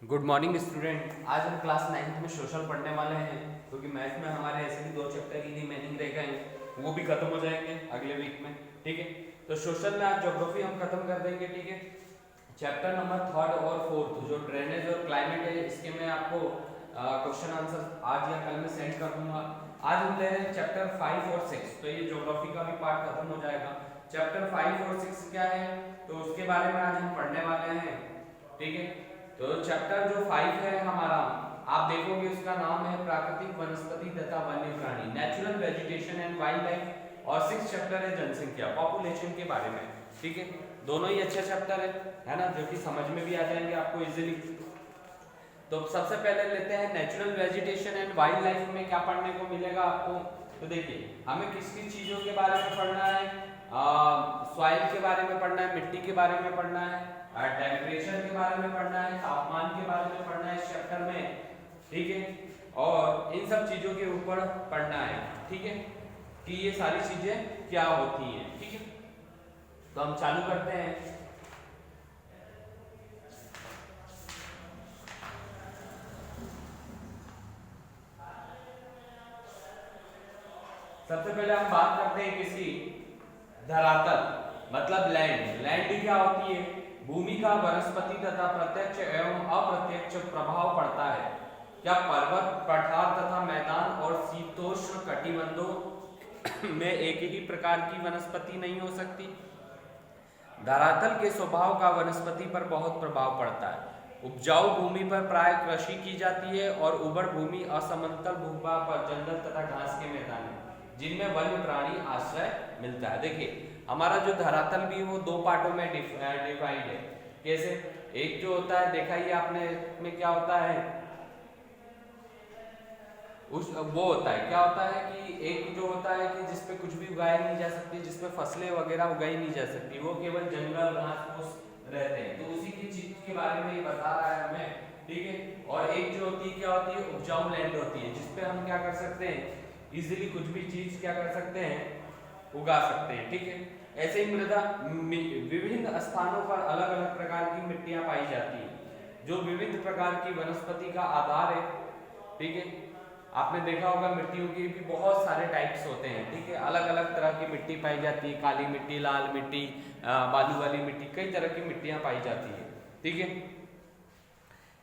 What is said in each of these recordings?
Good morning student. आज हम class 9th में सोशल पढ़ने वाले हैं क्योंकि मैथ में हमारे ऐसे भी 2 चैप्टर की रिमेनिंग रह गए हैं, वो भी खत्म हो जाएंगे अगले वीक में। ठीक है, तो सोशल में आज ज्योग्राफी हम खत्म कर देंगे। ठीक है, चैप्टर नंबर 3rd और 4th जो ड्रेनेज और क्लाइमेट है, इसके मैं आपको क्वेश्चन आंसर आज या कल में सेंड कर दूंगा। आज हम ले रहे हैं चैप्टर 5 और 6, तो ये ज्योग्राफी का भी पार्ट खत्म हो जाएगा। चैप्टर 5 और 6 क्या है तो उसके बारे में आज हम पढ़ने वाले हैं। ठीक है, तो चैप्टर जो 5 है हमारा, आप देखोगे उसका नाम है प्राकृतिक वनस्पति तथा वन्य प्राणी, natural vegetation and wild life. और 6 चैप्टर है जनसंख्या, पॉपुलेशन के बारे में। ठीक है, दोनों ही अच्छे चैप्टर है ना, जो कि समझ में भी आ जाएंगे आपको इजीली। तो सबसे पहले लेते हैं natural vegetation and wild life में क्या पढ़ने को मिलेगा आपको। तो देखिए, हमें किस किस चीजों के बारे में पढ़ना है, सॉइल के बारे में पढ़ना है, मिट्टी के बारे में पढ़ना है, टेम्परेचर के बारे में पढ़ना है, तापमान के बारे में पढ़ना है इस चैप्टर में। ठीक है, और इन सब चीजों के ऊपर पढ़ना है। ठीक है, कि ये सारी चीजें क्या होती हैं। ठीक है, तो हम चालू करते हैं। सबसे पहले हम बात करते हैं किसी धरातल, मतलब लैंड। लैंड क्या होती है? भूमि का वनस्पति तथा प्रत्यक्ष एवं अप्रत्यक्ष प्रभाव पड़ता है। क्या पर्वत, पठार तथा मैदान और शीतोष्ण कटिबंधों में एक ही प्रकार की वनस्पति नहीं हो सकती? धरातल के स्वभाव का वनस्पति पर बहुत प्रभाव पड़ता है। उपजाऊ भूमि पर प्राय कृषि की जाती है और उबड़ भूमि असमतल भूभाग पर जंगल तथा घास के मैदान है जिनमें वन्य प्राणी आश्रय मिलता है। देखिए, हमारा जो धरातल भी वो 2 पार्टों में डिवाइड है। कैसे? एक जो होता है, देखा ही आपने में क्या होता है, उस वो होता है, क्या होता है कि एक जो होता है कि जिसपे कुछ भी उगाया नहीं जा सकती, जिसपे फसलें वगैरह उगाई नहीं जा सकती, वो केवल जंगल घास फूस रहते हैं। तो उसी की चीज के बारे में ये बता रहा है हमें। ठीक है, और एक जो होती है क्या होती है, उपजाऊ लैंड होती है, जिसपे हम क्या कर सकते हैं, इजीली कुछ भी चीज क्या कर सकते हैं, उगा सकते हैं। ठीक है, ऐसे ही मृदा विभिन्न स्थानों पर अलग अलग प्रकार की मिट्टियां पाई जाती है जो विविध प्रकार की वनस्पति का आधार है। ठीक है, आपने देखा होगा मिट्टियों के भी बहुत सारे टाइप्स होते हैं। ठीक है, अलग अलग तरह की मिट्टी पाई जाती है, काली मिट्टी, लाल मिट्टी, बालू वाली मिट्टी, कई तरह की मिट्टियां पाई जाती है। ठीक है,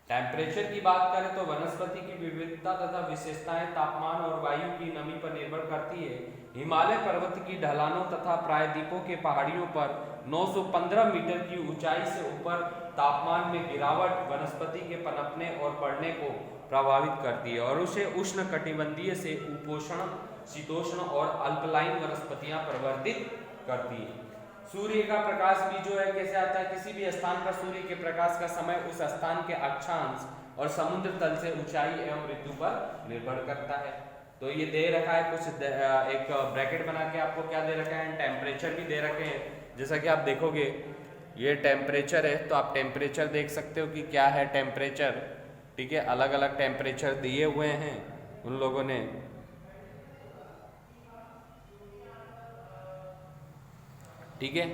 टेम्परेचर की बात करें तो वनस्पति की विविधता तथा विशेषताएं तापमान और वायु की नमी पर निर्भर करती है। हिमालय पर्वत की ढलानों तथा प्रायद्वीपों के पहाड़ियों पर 915 मीटर की ऊंचाई से ऊपर तापमान में गिरावट वनस्पति के पनपने और बढ़ने को प्रभावित करती है और उसे उष्ण कटिबंधीय से उपोष्ण, शीतोष्ण और अल्पलाइन वनस्पतियां प्रवर्तित करती है। सूर्य का प्रकाश भी जो है कैसे आता है, किसी भी स्थान पर सूर्य के प्रकाश का समय उस स्थान के अक्षांश और समुद्र तल से ऊंचाई एवं ऋतु पर निर्भर करता है। तो ये दे रखा है कुछ एक ब्रैकेट बना के आपको क्या दे रखा है, टेम्परेचर भी दे रखे हैं। जैसा कि आप देखोगे ये टेम्परेचर है, तो आप टेम्परेचर देख सकते हो कि क्या है टेम्परेचर। ठीक है, अलग अलग टेम्परेचर दिए हुए हैं उन लोगों ने। ठीक है,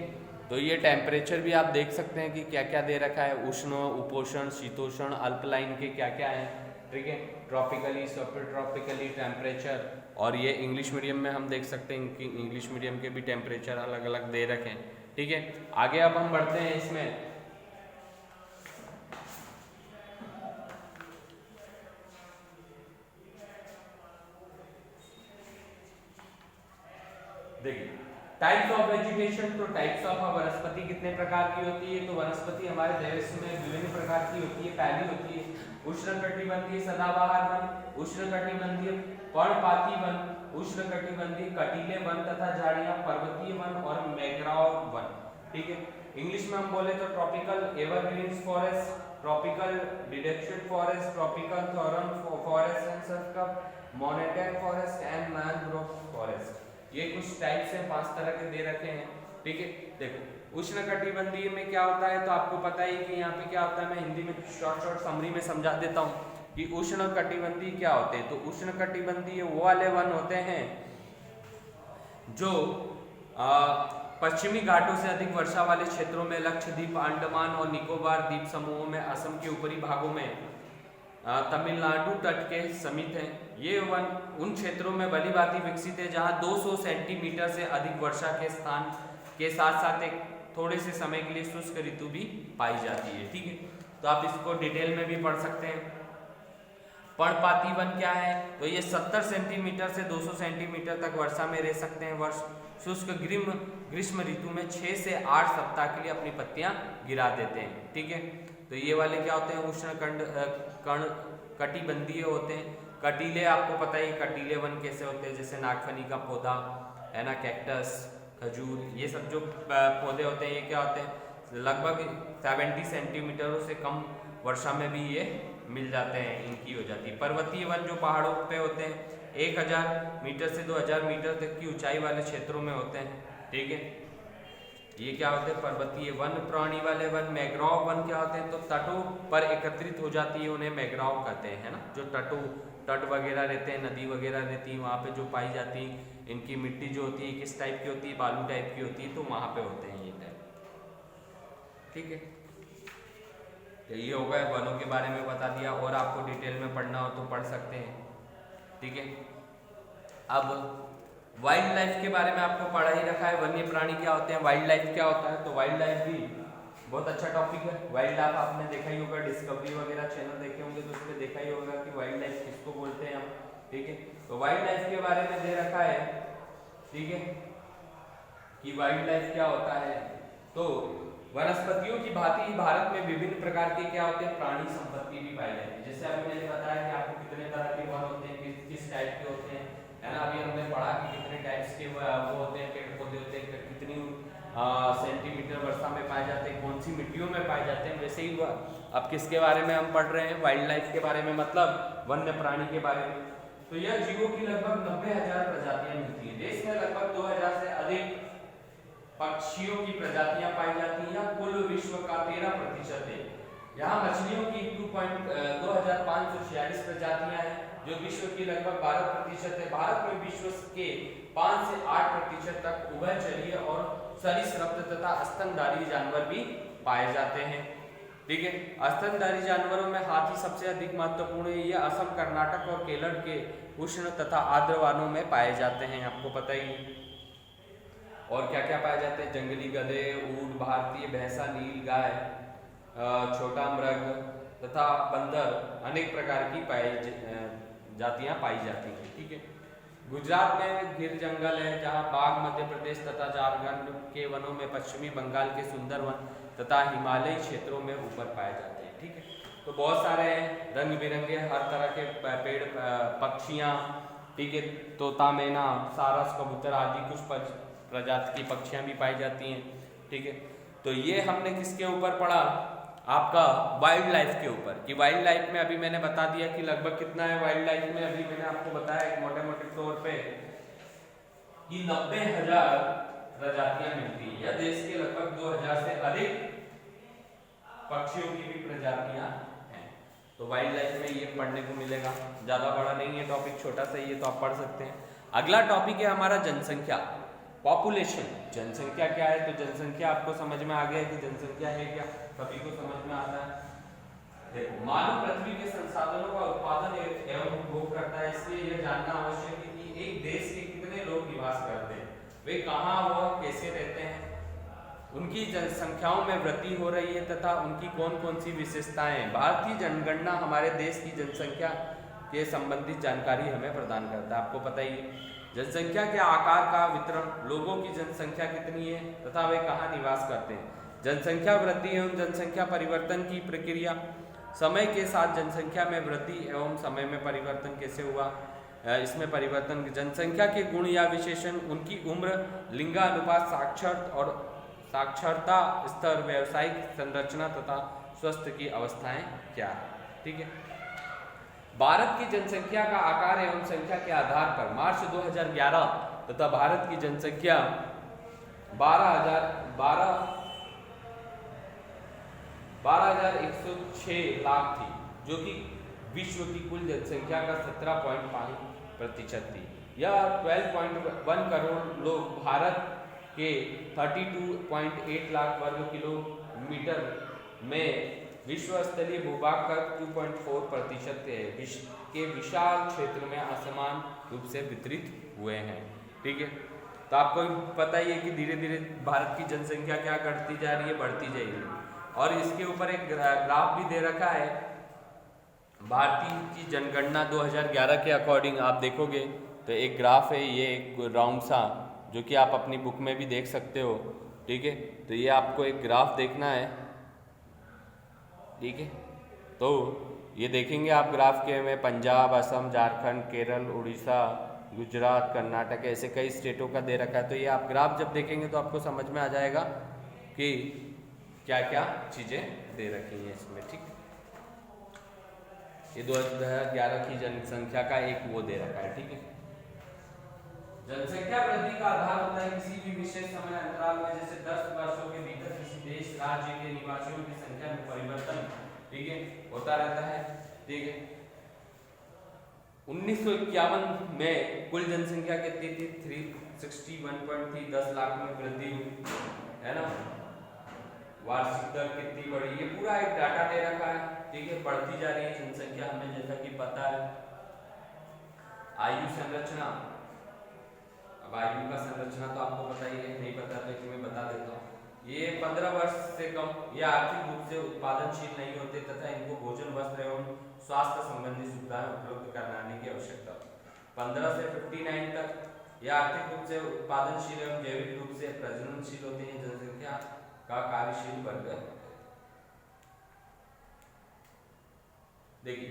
तो ये टेम्परेचर भी आप देख सकते हैं कि क्या क्या दे रखा है, उष्ण, उपोष्ण, शीतोष्ण, अल्पलाइन के क्या क्या है। ठीक है, ट्रॉपिकली, सुपर ट्रॉपिकली टेम्परेचर। और ये इंग्लिश मीडियम में हम देख सकते हैं कि इंग्लिश मीडियम के भी टेम्परेचर अलग अलग दे रखे हैं। ठीक है, आगे अब हम बढ़ते हैं इसमें। देखिए, टाइप्स ऑफ वेजिटेशन, तो टाइप्स ऑफ वनस्पति कितने प्रकार की होती है, तो वनस्पति हमारे देश में विभिन्न प्रकार की होती है। पहली होती है उष्णकटिबंधीय सदाबहार वन, उष्णकटिबंधीय पर्णपाती वन, उष्णकटिबंधीय कटीले वन तथा झाड़ियां, पर्वतीय वन और मैंग्रोव वन। ठीक है, इंग्लिश में हम बोले तो tropical evergreens forest, tropical deciduous forest, tropical thorn forest and सबकप, montane forest and mangrove forest. ये कुछ टाइप्स हैं, 5 तरह के दे रखे हैं। ठीक है, देखो उष्णकटिबंधीय में क्या होता है, तो आपको पता ही कि यहाँ पे क्या होता है, मैं हिंदी में शॉर्ट समरी में समझा देता हूँ कि उष्णकटिबंधीय क्या होते हैं। तो उष्णकटिबंधीय वो वाले वन होते हैं जो पश्चिमी घाटों से अधिक वर्षा वाले क्षेत्रों में लक्षद्वीप, अंडमान और निकोबार द्वीप समूहों में, असम के ऊपरी भागों में, तमिलनाडु तट के समीप है। ये वन उन क्षेत्रों में भली भांति विकसित है जहां 200 सेंटीमीटर से अधिक वर्षा के स्थान के साथ साथ एक थोड़े से समय के लिए शुष्क ऋतु भी पाई जाती है। ठीक है, तो आप इसको डिटेल में भी पढ़ सकते हैं। पर्णपाती वन क्या है, तो ये 70 सेंटीमीटर से 200 सेंटीमीटर तक वर्षा में रह सकते हैं। वर्ष शुष्क ग्रीष्म ऋतु में 6 से 8 सप्ताह के लिए अपनी पत्तियां गिरा देते हैं। ठीक है, तो ये वाले क्या होते हैं, उष्ण कटिबंधीय होते हैं। कटीले, आपको पता ही कटीले वन कैसे होते हैं, जैसे नागफनी का पौधा है ना, कैक्टस, खजूर, ये सब जो पौधे होते हैं ये क्या होते हैं, लगभग 70 सेंटीमीटर से कम वर्षा में भी ये मिल जाते हैं, इनकी हो जाती है। पर्वतीय वन जो पहाड़ों पे होते हैं 1000 मीटर से 2000 मीटर तक की ऊंचाई वाले क्षेत्रों में होते हैं। ठीक है, ये क्या होते हैं, पर्वतीय वन। प्राणी वाले वन, मैंग्रोव वन क्या होते हैं, तो तटों पर एकत्रित हो जाती है, उन्हें मैंग्रोव कहते हैं, है ना। जो तट वगैरह रहते हैं, नदी वगैरह रहती है, वहाँ पे जो पाई जाती है, इनकी मिट्टी जो होती है किस टाइप की होती है, बालू टाइप की होती है, तो वहाँ पे होते हैं ये टाइप। ठीक है, तो ये हो गया वनों के बारे में बता दिया, और आपको डिटेल में पढ़ना हो तो पढ़ सकते हैं। ठीक है, अब वाइल्ड लाइफ के बारे में आपको पढ़ा ही रखा है, वन्य प्राणी क्या होते हैं, वाइल्ड लाइफ क्या होता है। तो वाइल्ड लाइफ भी बहुत अच्छा टॉपिक है। वाइल्ड लाइफ आपने देखा ही होगा, डिस्कवरी वगैरह चैनल देखे होंगे तो उसमें देखा ही होगा कि वाइल्ड लाइफ किसको बोलते हैं हम। ठीक है, तो वाइल्ड लाइफ के बारे में दे रखा है। ठीक है, कि वाइल्ड लाइफ क्या होता है, तो वनस्पतियों की भांति ही भारत में विभिन्न प्रकार के क्या होते हैं, प्राणी संपत्ति भी पाई जाती है। जैसे अभी मैंने बताया कि आपको कितने तरह के वन होते हैं, किस टाइप के होते हैं, है ना। अभी हमने पढ़ा कि कितने टाइप्स के वो होते हैं, पेड़ पौधे होते हैं, कितनी सेंटीमीटर वर्षा में पाए जाते हैं, कौन सी मिट्टियों में पाए जाते हैं। वैसे ही अब किसके बारे में हम पढ़ रहे हैं, वाइल्ड लाइफ के बारे में, मतलब वन्य प्राणी के बारे में। तो यह जीवों की लगभग 90,000 प्रजातियां मिलती है। देश में लगभग 2000 से अधिक पक्षियों की प्रजातियां पाई जाती हैं, कुल विश्व का 13% है। यहाँ मछलियों की 2546 प्रजातियां हैं, जो विश्व की लगभग 12% है। भारत में विश्व के 5 से 8% तक उभयचरीय और सरीसृप तथा स्तनधारी जानवर भी पाए जाते हैं। ठीक है, स्तनधारी जानवरों में हाथी सबसे अधिक महत्वपूर्ण है। यह असम, कर्नाटक और केरल के उष्ण तथा आर्द्र वनों में पाए जाते हैं, आपको पता ही। और क्या क्या पाए जाते हैं, जंगली गधे, ऊंट, भारतीय भैंसा, नील गाय, छोटा मृग तथा बंदर, अनेक प्रकार की जातियां पाई जाती हैं। ठीक है, गुजरात में गिर जंगल है, जहां बाघ, मध्य प्रदेश तथा झारखंड के वनों में, पश्चिमी बंगाल के सुंदर वन तथा हिमालयी क्षेत्रों में ऊपर पाए जाते हैं। ठीक है, तो बहुत सारे रंग बिरंगे हर तरह के पेड़, पक्षियाँ, ठीक है, तोता, मैना, सारस, कबूतर आदि कुछ प्रजाति की पक्षियाँ भी पाई जाती हैं। ठीक है, तो ये हमने किसके ऊपर पढ़ा, आपका वाइल्ड लाइफ के ऊपर। कि वाइल्ड लाइफ में अभी मैंने बता दिया कि लगभग कितना है वाइल्ड लाइफ में, अभी मैंने आपको बताया मोटे मोटे तौर पे कि 90,000 प्रजातियां मिलती है, या देश के लगभग 2000 से अधिक पक्षियों की भी प्रजातियां हैं। तो वाइल्ड लाइफ में ये पढ़ने को मिलेगा, ज्यादा बड़ा नहीं है टॉपिक, छोटा सा ही है, तो आप पढ़ सकते हैं। अगला टॉपिक है हमारा जनसंख्या, पॉपुलेशन। जनसंख्या क्या है, तो जनसंख्या आपको समझ में आ गया कि जनसंख्या है क्या, सभी को समझ में आता है। देखो, मानव पृथ्वी के संसाधनों का उत्पादन एवं उपभोग करता है, इसलिए यह जानना आवश्यक है कि एक देश के कितने लोग निवास करते हैं, वे कहाँ व कैसे रहते हैं, उनकी जनसंख्याओं में वृद्धि हो रही है तथा उनकी कौन कौन सी विशेषताएं हैं। भारतीय जनगणना हमारे देश की जनसंख्या के संबंधित जानकारी हमें प्रदान करता है, आपको पता ही है। जनसंख्या के आकार का वितरण, लोगों की जनसंख्या कितनी है तथा वे कहाँ निवास करते हैं, जनसंख्या वृद्धि एवं जनसंख्या परिवर्तन की प्रक्रिया, समय के साथ जनसंख्या में वृद्धि एवं समय में परिवर्तन कैसे हुआ, इसमें परिवर्तन, जनसंख्या के गुण या विशेषण, उनकी उम्र, लिंगानुपात, साक्षरता स्तर, व्यावसायिक संरचना तथा स्वास्थ्य की अवस्थाएं क्या है। ठीक है, भारत की जनसंख्या का आकार एवं संख्या के आधार पर मार्च 2011 तथा भारत की जनसंख्या 12,106 लाख थी, जो कि विश्व की कुल जनसंख्या का 17.5% थी। यह 12.1 करोड़ लोग भारत के 32.8 लाख वर्ग किलोमीटर में विश्व स्तरीय भूभाग का 2.4% के विशाल क्षेत्र में असमान रूप से वितरित हुए हैं। ठीक है, तो आपको पता ही है कि धीरे धीरे भारत की जनसंख्या क्या घटती जा रही है, बढ़ती जाएगी। और इसके ऊपर एक ग्राफ भी दे रखा है भारतीय की जनगणना 2011 के अकॉर्डिंग। आप देखोगे तो एक ग्राफ है, ये एक राउंड सा, जो कि आप अपनी बुक में भी देख सकते हो। ठीक है, तो ये आपको एक ग्राफ देखना है। ठीक है, तो ये देखेंगे आप ग्राफ के में पंजाब, असम, झारखंड, केरल, उड़ीसा, गुजरात, कर्नाटक, ऐसे कई स्टेटों का दे रखा है। तो ये आप ग्राफ जब देखेंगे तो आपको समझ में आ जाएगा कि क्या क्या चीज़ें दे रखी हैं इसमें। ठीक, ये 2011 की जनसंख्या का एक वो दे रखा है। ठीक है, जनसंख्या वृद्धि का आधार होता है किसी भी विशेष समय अंतराल में, जैसे 10 वर्षों के भीतर किसी देश राज्य के निवासियों की संख्या में परिवर्तन, ठीक है, होता रहता है। ठीक है, 1951 में कुल जनसंख्या कितनी थी? 361.3, 10 लाख में वृद्धि हुई, है ना। वार्षिक दर कितनी बढ़ी, ये पूरा एक डाटा दे रखा है। ठीक है, बढ़ती जा रही है जनसंख्या, हमें जैसा कि पता है। आयु संरचना, अब आयु का संरचना तो आपको पता ही है, नहीं पता तो मैं बता देता हूँ। ये 15 वर्ष से कम ये आर्थिक रूप से उत्पादनशील नहीं होते तथा इनको भोजन, वस्त्र एवं स्वास्थ्य संबंधी सुविधाएं उपलब्ध कराने की आवश्यकता। 15 से 59 तक ये आर्थिक रूप से उत्पादनशील एवं जैविक रूप से प्रजननशील होते हैं। जनसंख्या का कार्यशील वर्ग, देखिए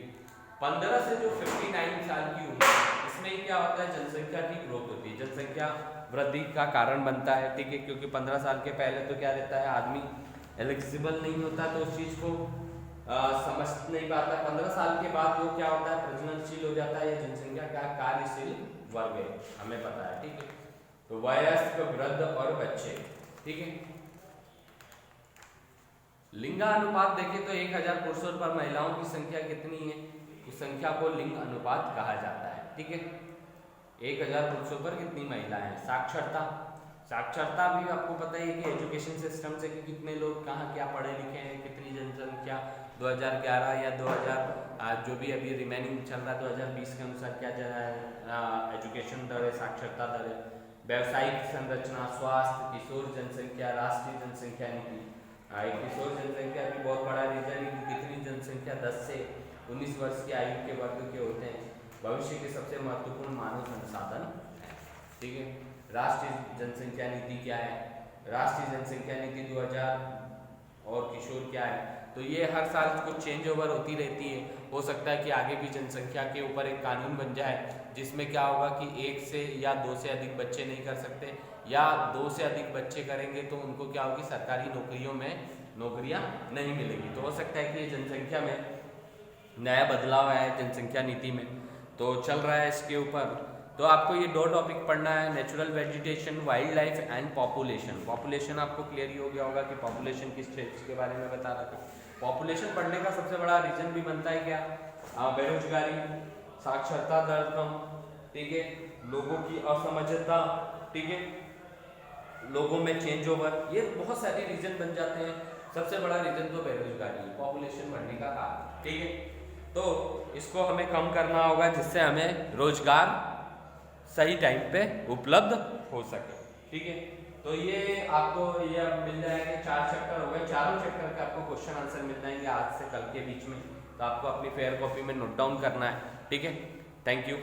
15 से जो 59 साल की उम्र, इसमें क्या होता है, जनसंख्या की ग्रोथ होती है, जनसंख्या वृद्धि का कारण बनता है। ठीक है, क्योंकि 15 साल के पहले तो क्या रहता है, आदमी एलिजिबल नहीं होता, तो उस चीज को समझ नहीं पाता। 15 साल के बाद वो क्या होता है, प्रजननशील हो जाता है। ये जनसंख्या का कार्यशील वर्ग है, हमें पता है। ठीक है, तो वयस्क, वृद्ध और बच्चे। ठीक है, लिंगानुपात देखें तो 1000 पुरुषों पर महिलाओं की संख्या कितनी है, उस संख्या को लिंग अनुपात कहा जाता है। ठीक है, 1000 पुरुषों पर कितनी महिलाएं हैं। साक्षरता, साक्षरता भी आपको पता ही है कि एजुकेशन सिस्टम से कि कितने लोग कहाँ क्या पढ़े लिखे हैं, कितनी जनसंख्या 2011 या 2000 जो भी अभी रिमेनिंग चल रहा है 2020 के अनुसार क्या एजुकेशन दर है, साक्षरता दर है। व्यवसायिक संरचना, स्वास्थ्य, किशोर जनसंख्या, राष्ट्रीय जनसंख्या नीति। किशोर जनसंख्या भी बहुत बड़ा रीजन है कि कितनी जनसंख्या 10 से 19 वर्ष की आयु के वर्ग के होते हैं। भविष्य के सबसे महत्वपूर्ण मानव संसाधन है। ठीक है, राष्ट्रीय जनसंख्या नीति क्या है, राष्ट्रीय जनसंख्या नीति 2000 और किशोर क्या है। तो ये हर साल कुछ चेंज ओवर होती रहती है। हो सकता है कि आगे भी जनसंख्या के ऊपर एक कानून बन जाए जिसमें क्या होगा कि 1 से या 2 से अधिक बच्चे नहीं कर सकते, या 2 से अधिक बच्चे करेंगे तो उनको क्या होगी, सरकारी नौकरियों में नौकरियां नहीं मिलेगी। तो हो सकता है कि ये जनसंख्या में नया बदलाव आया है जनसंख्या नीति में, तो चल रहा है इसके ऊपर। तो आपको ये 2 टॉपिक पढ़ना है, natural vegetation, wild life and population. Population आपको क्लियर ही हो गया होगा कि पॉपुलेशन किस चीज के बारे में बता रहा था। पॉपुलेशन पढ़ने का सबसे बड़ा रीजन भी बनता है क्या, बेरोजगारी, साक्षरता दर कम, ठीक है, लोगों की असमंजसता, ठीक है, लोगों में चेंज ओवर, ये बहुत सारे रीजन बन जाते हैं। सबसे बड़ा रीजन तो बेरोजगारी, पॉपुलेशन बढ़ने का कारण। ठीक है, तो इसको हमें कम करना होगा जिससे हमें रोजगार सही टाइम पे उपलब्ध हो सके। ठीक है, तो ये आपको ये अब मिल जाएंगे, 4 चैप्टर हो गए, चारों चैप्टर के आपको क्वेश्चन आंसर मिल जाएंगे आज से कल के बीच में। तो आपको अपनी फेयर कॉपी में नोट डाउन करना है। ठीक है, थैंक यू।